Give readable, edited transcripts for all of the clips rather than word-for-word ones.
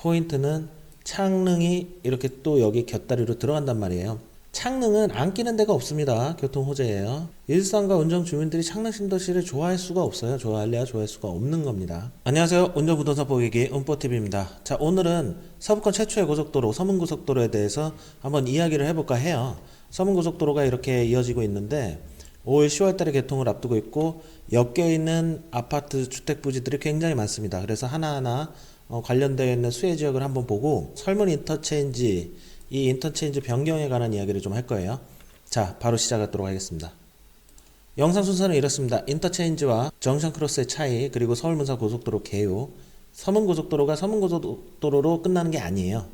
포인트는 창릉이 이렇게 또 여기 곁다리로 들어간단 말이에요. 창릉은 안 끼는 데가 없습니다. 교통호재예요. 일산과 운정 주민들이 창릉 신도시를 좋아할 수가 없어요. 좋아할래야 좋아할 수가 없는 겁니다. 안녕하세요. 운전부동산 보기기 운뽀TV입니다. 자, 오늘은 서부권 최초의 고속도로 서문고속도로에 대해서 한번 이야기를 해볼까 해요. 서문고속도로가 이렇게 이어지고 있는데 5월 10월달에 개통을 앞두고 있고 엮여있는 아파트 주택 부지들이 굉장히 많습니다. 그래서 하나하나 관련되어 있는 수혜 지역을 한번 보고 설문 인터체인지, 이 인터체인지 변경에 관한 이야기를 좀 할 거예요. 자, 바로 시작하도록 하겠습니다. 영상 순서는 이렇습니다. 인터체인지와 정션 크로스의 차이, 그리고 서울 문산 고속도로 개요. 서문고속도로가 서문고속도로로 끝나는 게 아니에요.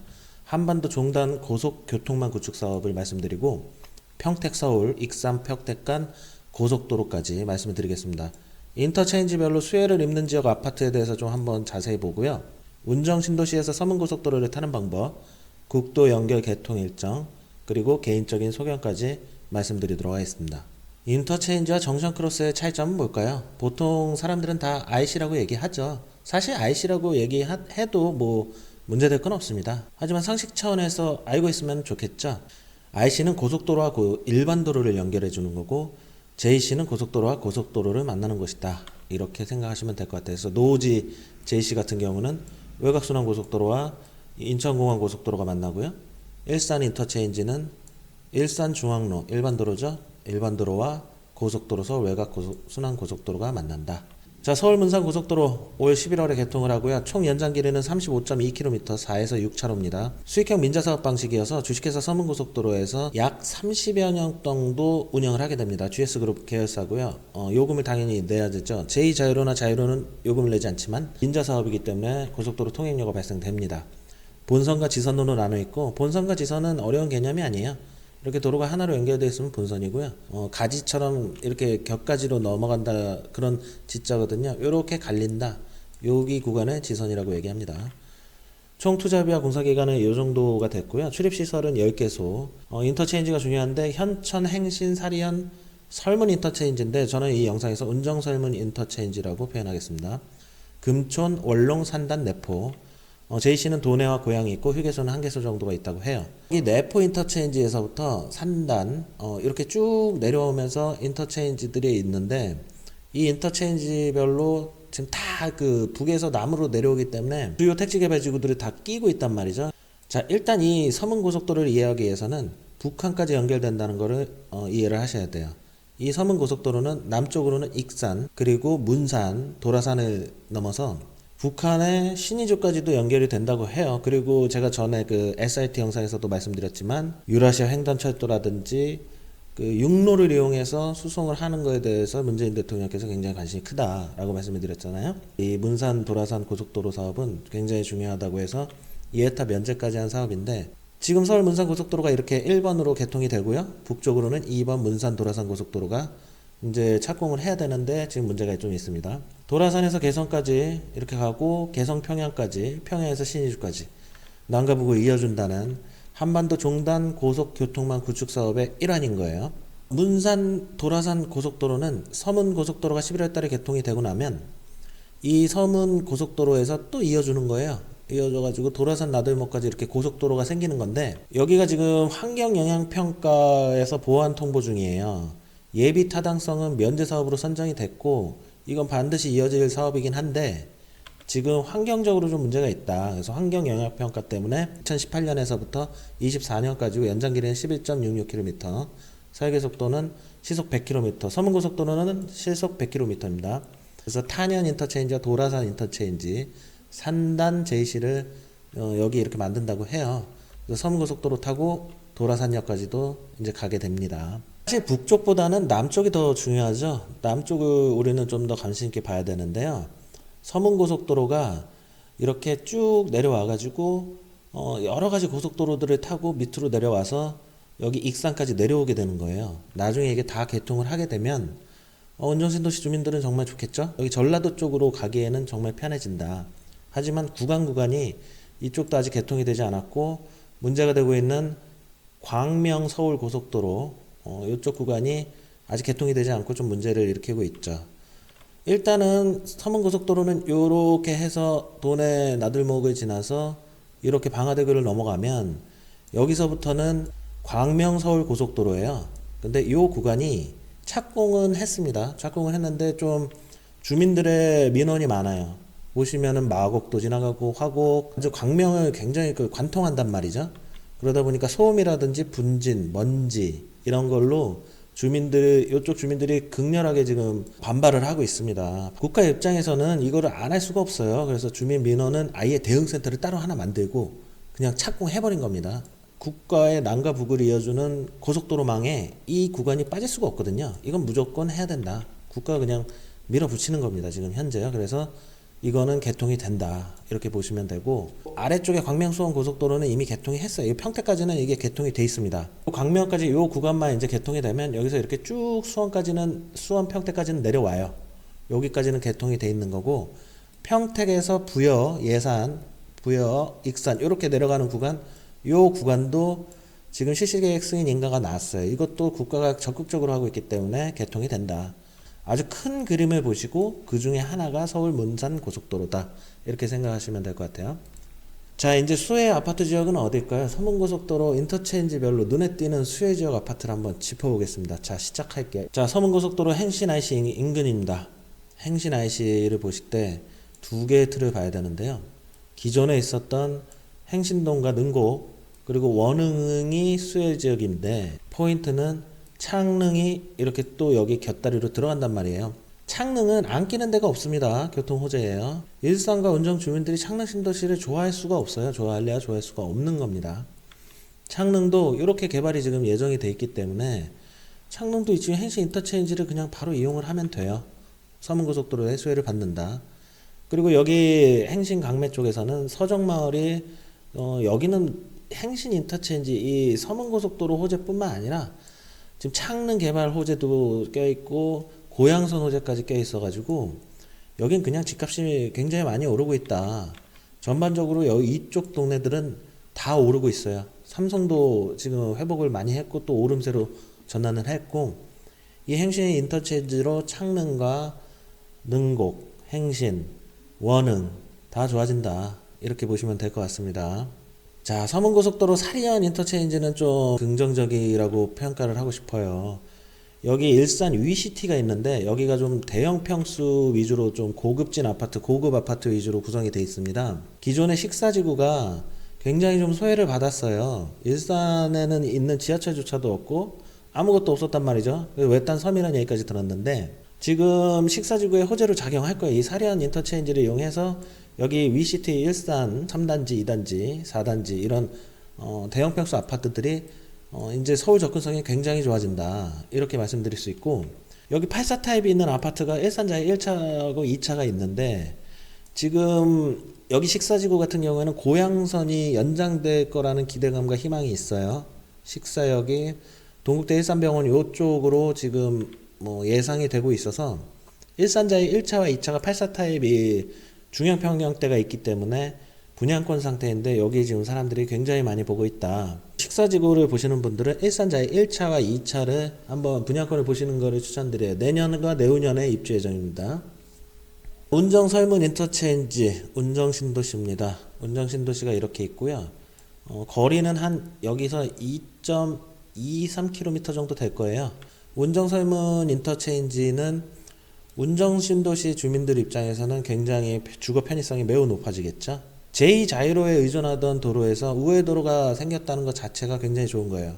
한반도 종단 고속교통망 구축 사업을 말씀드리고 평택 서울, 익산 평택 간 고속도로까지 말씀을 드리겠습니다. 인터체인지별로 수혜를 입는 지역 아파트에 대해서 좀 한번 자세히 보고요. 운정 신도시에서 서문고속도로를 타는 방법, 국도 연결 개통 일정, 그리고 개인적인 소견까지 말씀드리도록 하겠습니다. 인터체인지와 정션 크로스의 차이점은 뭘까요? 보통 사람들은 다 IC라고 얘기하죠. 사실 IC라고 얘기해도 뭐 문제될 건 없습니다. 하지만 상식 차원에서 알고 있으면 좋겠죠. IC는 고속도로와 일반 도로를 연결해 주는 거고, JC는 고속도로와 고속도로를 만나는 곳이다. 이렇게 생각하시면 될 것 같아요. 그래서 노지 JC 같은 경우는 외곽순환고속도로와 인천공항 고속도로가 만나고요. 일산 인터체인지는 일산중앙로 일반 도로죠. 일반 도로와 고속도로 서울 외곽순환고속도로가 만난다. 자, 서울 문산 고속도로 올 11월에 개통을 하고요. 총 연장 길이는 35.2km, 4에서 6차로입니다. 수익형 민자사업 방식이어서 주식회사 서문고속도로에서 약 30여 년 정도 운영을 하게 됩니다. GS그룹 계열사고요. 요금을 당연히 내야 되죠. 제2자유로나 자유로는 요금을 내지 않지만 민자사업이기 때문에 고속도로 통행료가 발생됩니다. 본선과 지선으로 나눠 있고, 본선과 지선은 어려운 개념이 아니에요. 이렇게 도로가 하나로 연결되어 있으면 본선이고요. 가지처럼 이렇게 격가지로 넘어간다, 그런 지자거든요. 이렇게 갈린다, 여기 구간을 지선이라고 얘기합니다. 총 투자비와 공사기간은 이 정도가 됐고요. 출입시설은 10개소. 인터체인지가 중요한데 현천, 행신, 사리현, 설문 인터체인지인데 저는 이 영상에서 운정설문 인터체인지라고 표현하겠습니다. 금촌, 원롱, 산단, 내포. JC는 도내와 고양이 있고 휴게소는 1개소 정도가 있다고 해요. 이 내포 인터체인지에서부터 산단 이렇게 쭉 내려오면서 인터체인지들이 있는데, 이 인터체인지별로 지금 다 그 북에서 남으로 내려오기 때문에 주요 택지개발지구들이 다 끼고 있단 말이죠. 자, 일단 이 서문고속도로를 이해하기 위해서는 북한까지 연결된다는 것을 이해를 하셔야 돼요. 이 서문고속도로는 남쪽으로는 익산, 그리고 문산, 도라산을 넘어서 북한의 신의주까지도 연결이 된다고 해요. 그리고 제가 전에 그 SRT 영상에서도 말씀드렸지만 유라시아 횡단철도라든지 그 육로를 이용해서 수송을 하는 거에 대해서 문재인 대통령께서 굉장히 관심이 크다라고 말씀을 드렸잖아요. 이 문산 도라산 고속도로 사업은 굉장히 중요하다고 해서 이해타 면제까지 한 사업인데, 지금 서울 문산 고속도로가 이렇게 1번으로 개통이 되고요. 북쪽으로는 2번 문산 도라산 고속도로가 이제 착공을 해야 되는데 지금 문제가 좀 있습니다. 도라산에서 개성까지 이렇게 가고 개성 평양까지, 평양에서 신의주까지 남과 북을 이어준다는 한반도 종단 고속교통망 구축 사업의 일환인 거예요. 문산 도라산 고속도로는 서문 고속도로가 11월 달에 개통이 되고 나면 이 서문 고속도로에서 또 이어주는 거예요. 이어져가지고 도라산 나들목까지 이렇게 고속도로가 생기는 건데, 여기가 지금 환경영향평가에서 보완 통보 중이에요. 예비 타당성은 면제 사업으로 선정이 됐고 이건 반드시 이어질 사업이긴 한데 지금 환경적으로 좀 문제가 있다. 그래서 환경 영향 평가 때문에 2018년에서부터 24년까지 연장 길이는 11.66km, 설계 속도는 시속 100km, 서문고속도로는 시속 100km입니다. 그래서 탄현 인터체인지와 도라산 인터체인지, 산단 JC를 여기 이렇게 만든다고 해요. 그래서 서문고속도로 타고 도라산역까지도 이제 가게 됩니다. 사실 북쪽보다는 남쪽이 더 중요하죠. 남쪽을 우리는 좀 더 관심 있게 봐야 되는데요. 서문고속도로가 이렇게 쭉 내려와 가지고 여러 가지 고속도로들을 타고 밑으로 내려와서 여기 익산까지 내려오게 되는 거예요. 나중에 이게 다 개통을 하게 되면 운정신도시 주민들은 정말 좋겠죠. 여기 전라도 쪽으로 가기에는 정말 편해진다. 하지만 구간이 이쪽도 아직 개통이 되지 않았고 문제가 되고 있는 광명 서울 고속도로 이쪽 구간이 아직 개통이 되지 않고 좀 문제를 일으키고 있죠. 일단은 서문고속도로는 이렇게 해서 도내 나들목을 지나서 이렇게 방화대교를 넘어가면 여기서부터는 광명 서울 고속도로예요. 근데 이 구간이 착공은 했습니다. 착공을 했는데 좀 주민들의 민원이 많아요. 보시면은 마곡도 지나가고 화곡, 아주 광명을 굉장히 관통한단 말이죠. 그러다 보니까 소음이라든지 분진, 먼지 이런 걸로 이쪽 주민들이 극렬하게 지금 반발을 하고 있습니다. 국가 입장에서는 이거를 안 할 수가 없어요. 그래서 주민 민원은 아예 대응센터를 따로 하나 만들고 그냥 착공해버린 겁니다. 국가의 남과 북을 이어주는 고속도로망에 이 구간이 빠질 수가 없거든요. 이건 무조건 해야 된다. 국가가 그냥 밀어붙이는 겁니다. 지금 현재요. 그래서 이거는 개통이 된다. 이렇게 보시면 되고, 아래쪽에 광명 수원 고속도로는 이미 개통이 했어요. 평택까지는 이게 개통이 돼 있습니다. 광명까지 이 구간만 이제 개통이 되면 여기서 이렇게 쭉 수원 평택까지는 내려와요. 여기까지는 개통이 돼 있는 거고, 평택에서 부여, 예산, 부여, 익산 이렇게 내려가는 구간, 이 구간도 지금 실시계획 승인 인가가 나왔어요. 이것도 국가가 적극적으로 하고 있기 때문에 개통이 된다. 아주 큰 그림을 보시고 그 중에 하나가 서울 문산 고속도로다. 이렇게 생각하시면 될 것 같아요. 자, 이제 수혜 아파트 지역은 어딜까요? 서문고속도로 인터체인지별로 눈에 띄는 수혜 지역 아파트를 한번 짚어보겠습니다. 자, 시작할게요. 자, 서문고속도로 행신 IC 인근입니다. 행신 IC를 보실 때 두 개의 틀을 봐야 되는데요. 기존에 있었던 행신동과 능곡 그리고 원흥이 수혜 지역인데 포인트는 창릉이 이렇게 또 여기 곁다리로 들어간단 말이에요. 창릉은 안 끼는 데가 없습니다. 교통 호재예요. 일산과 운정 주민들이 창릉 신도시를 좋아할 수가 없어요. 좋아할 수가 없는 겁니다. 창릉도 이렇게 개발이 지금 예정이 돼 있기 때문에 창릉도 지금 행신 인터체인지를 그냥 바로 이용을 하면 돼요. 서문고속도로에 수혜를 받는다. 그리고 여기 행신 강매 쪽에서는 서정마을이 여기는 행신 인터체인지 이 서문고속도로 호재뿐만 아니라 지금 창릉 개발 호재도 껴있고 고양선 호재까지 껴있어가지고 여긴 그냥 집값이 굉장히 많이 오르고 있다. 전반적으로 여기 이쪽 동네들은 다 오르고 있어요. 삼성도 지금 회복을 많이 했고 또 오름세로 전환을 했고 이 행신 인터체인지로 창릉과 능곡, 행신, 원흥 다 좋아진다. 이렇게 보시면 될 것 같습니다. 자, 서문고속도로 사리안 인터체인지는 좀 긍정적이라고 평가를 하고 싶어요. 여기 일산 위시티가 있는데 여기가 좀 대형 평수 위주로 좀 고급진 아파트, 고급 아파트 위주로 구성이 되어 있습니다. 기존의 식사지구가 굉장히 좀 소외를 받았어요. 일산에는 있는 지하철조차도 없고 아무것도 없었단 말이죠. 외딴 섬이라는 얘기까지 들었는데 지금 식사지구의 호재로 작용할 거예요. 이 사리안 인터체인지를 이용해서 여기 위시티 일산 3단지, 2단지, 4단지 이런 대형 평수 아파트들이 이제 서울 접근성이 굉장히 좋아진다. 이렇게 말씀드릴 수 있고 여기 84 타입이 있는 아파트가 일산자에 1차하고 2차가 있는데 지금 여기 식사지구 같은 경우에는 고양선이 연장될 거라는 기대감과 희망이 있어요. 식사역이 동국대 일산병원 이쪽으로 지금 예상이 되고 있어서 일산자의 1차와 2차가 84 타입이 중형평형대가 있기 때문에 분양권 상태인데 여기 지금 사람들이 굉장히 많이 보고 있다. 식사지구를 보시는 분들은 일산자의 1차와 2차를 한번 분양권을 보시는 것을 추천드려요. 내년과 내후년에 입주 예정입니다. 운정 설문 인터체인지 운정 신도시입니다. 운정 신도시가 이렇게 있고요. 거리는 한 여기서 2.23km 정도 될 거예요. 운정 설문 인터체인지는 운정 신도시 주민들 입장에서는 굉장히 주거 편의성이 매우 높아지겠죠. 제2자유로에 의존하던 도로에서 우회도로가 생겼다는 것 자체가 굉장히 좋은 거예요.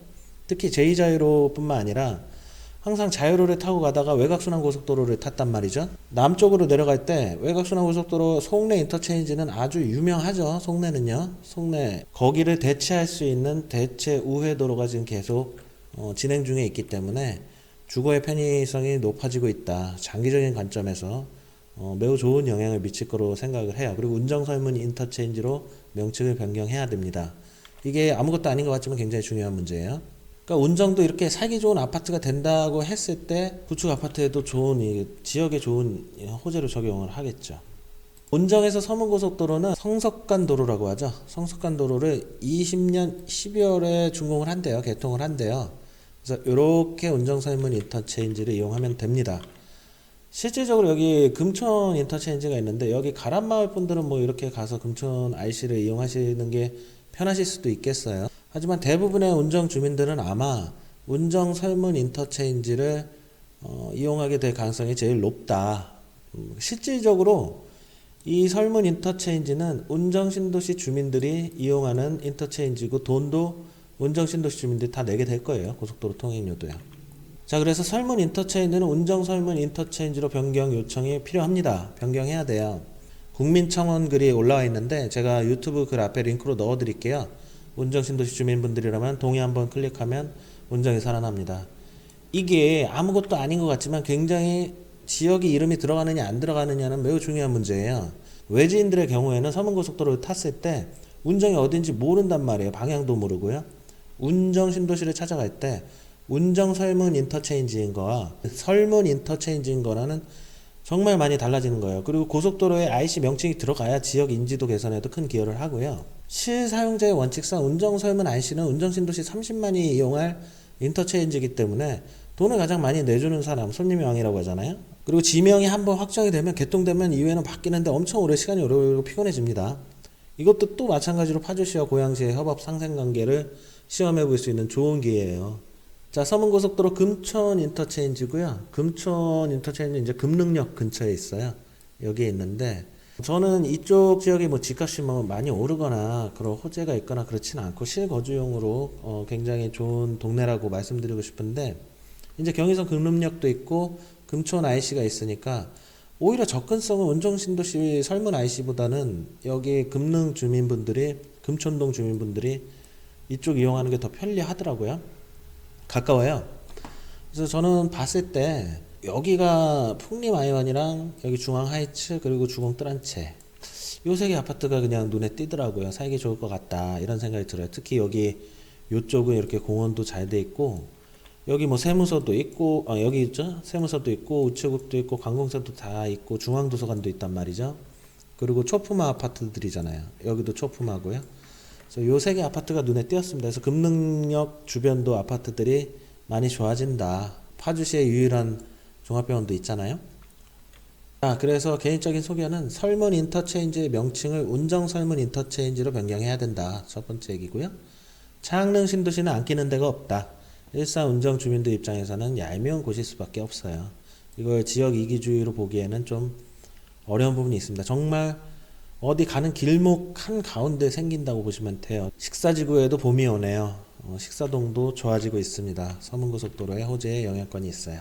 특히 제2자유로뿐만 아니라 항상 자유로를 타고 가다가 외곽순환고속도로를 탔단 말이죠. 남쪽으로 내려갈 때 외곽순환고속도로 송내 인터체인지는 아주 유명하죠. 송내는요. 송내 거기를 대체할 수 있는 대체 우회도로가 지금 계속 진행 중에 있기 때문에 주거의 편의성이 높아지고 있다. 장기적인 관점에서 매우 좋은 영향을 미칠 거로 생각을 해요. 그리고 운정설문 인터체인지로 명칭을 변경해야 됩니다. 이게 아무것도 아닌 것 같지만 굉장히 중요한 문제예요. 그러니까 운정도 이렇게 살기 좋은 아파트가 된다고 했을 때 구축 아파트에도 좋은 지역에 좋은 호재로 적용을 하겠죠. 운정에서 서문고속도로는 성석간도로라고 하죠. 성석간도로를 20년 12월에 준공을 한대요. 개통을 한대요. 그래서 이렇게 운정설문 인터체인지를 이용하면 됩니다. 실질적으로 여기 금천 인터체인지가 있는데 여기 가란마을 분들은 뭐 이렇게 가서 금천 IC를 이용하시는 게 편하실 수도 있겠어요. 하지만 대부분의 운정 주민들은 아마 운정 설문 인터체인지를 이용하게 될 가능성이 제일 높다. 실질적으로 이 설문 인터체인지는 운정 신도시 주민들이 이용하는 인터체인지고 돈도 운정 신도시 주민들이 다 내게 될 거예요. 고속도로 통행료도요. 자, 그래서 설문 인터체인지는 운정 설문 인터체인지로 변경 요청이 필요합니다. 변경해야 돼요. 국민청원 글이 올라와 있는데 제가 유튜브 글 앞에 링크로 넣어 드릴게요. 운정 신도시 주민분들이라면 동의 한번 클릭하면 운정이 살아납니다. 이게 아무것도 아닌 것 같지만 굉장히 지역이 이름이 들어가느냐 안 들어가느냐는 매우 중요한 문제예요. 외지인들의 경우에는 서문고속도로를 탔을 때 운정이 어딘지 모른단 말이에요. 방향도 모르고요. 운정 신도시를 찾아갈 때 운정 설문 인터체인지인 거와 설문 인터체인지인 거라는 정말 많이 달라지는 거예요. 그리고 고속도로에 IC 명칭이 들어가야 지역 인지도 개선에도 큰 기여를 하고요. 실사용자의 원칙상 운정 설문 IC는 운정 신도시 30만이 이용할 인터체인지이기 때문에 돈을 가장 많이 내주는 사람, 손님의 왕이라고 하잖아요. 그리고 지명이 한번 확정이 되면 개통되면 이후에는 바뀌는데 엄청 오래 시간이 오래 걸리고 피곤해집니다. 이것도 또 마찬가지로 파주시와 고양시의 협업 상생관계를 시험해 볼 수 있는 좋은 기회예요. 자, 서문고속도로 금천 인터체인지고요. 금천 인터체인지 이제 금능역 근처에 있어요. 여기에 있는데 저는 이쪽 지역이 뭐 집값이 뭐 많이 오르거나 그런 호재가 있거나 그렇지는 않고 실거주용으로 굉장히 좋은 동네라고 말씀드리고 싶은데 이제 경의선 금능역도 있고 금천 IC가 있으니까 오히려 접근성은 운정신도시 설문 IC보다는 여기 금능 주민분들이 금천동 주민분들이 이쪽 이용하는 게 더 편리하더라고요. 가까워요. 그래서 저는 봤을 때 여기가 풍림 아이원이랑 여기 중앙 하이츠 그리고 주공 뜰한채 요 세 개 아파트가 그냥 눈에 띄더라고요. 살기 좋을 것 같다 이런 생각이 들어요. 특히 여기 요쪽은 이렇게 공원도 잘 돼 있고 여기 뭐 세무서도 있고 여기 있죠. 세무서도 있고 우체국도 있고 관공서도 다 있고 중앙도서관도 있단 말이죠. 그리고 초품화 아파트들이잖아요. 여기도 초품화고요. 그래서 요 세 개 아파트가 눈에 띄었습니다. 그래서 금능역 주변도 아파트들이 많이 좋아진다. 파주시의 유일한 종합병원도 있잖아요. 자, 그래서 개인적인 소견은 설문 인터체인지의 명칭을 운정 설문 인터체인지로 변경해야 된다. 첫 번째 얘기고요. 창릉 신도시는 안 끼는 데가 없다. 일산 운정 주민들 입장에서는 얄미운 곳일 수밖에 없어요. 이걸 지역 이기주의로 보기에는 좀 어려운 부분이 있습니다. 정말 어디 가는 길목 한가운데 생긴다고 보시면 돼요. 식사지구에도 봄이 오네요. 식사동도 좋아지고 있습니다. 서문고속도로에 호재의 영향권이 있어요.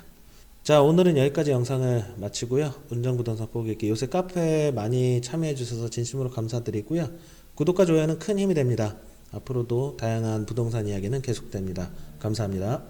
자, 오늘은 여기까지 영상을 마치고요. 운정부동산 포기기 요새 카페에 많이 참여해 주셔서 진심으로 감사드리고요. 구독과 좋아요는 큰 힘이 됩니다. 앞으로도 다양한 부동산 이야기는 계속됩니다. 감사합니다.